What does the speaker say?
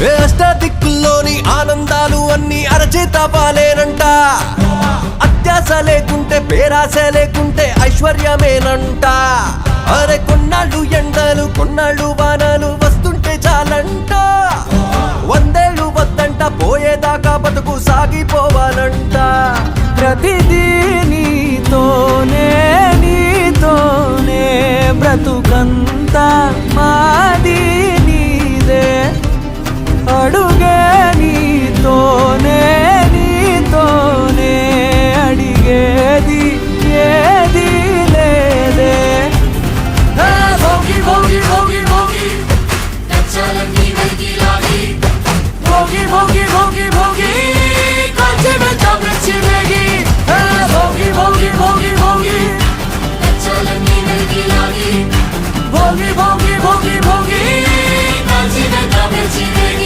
అష్టదిక్కుల్లోని ఆనందాలు అన్ని అరచేత పాలేనంట. అత్యాస లేకుంటే పేరాస లేకుంటే ఐశ్వర్యమేనంట. అరే కొన్నాళ్ళు ఎండలు కొన్నాళ్ళు వానలు వస్తుంటే చాలంట. 100 ఏళ్ళు వద్దంట, పోయేదాకా బతుకు సాగిపోవాలంట. ప్రతిదీ నీతోనే నీతోనే బ్రతుకంతా మా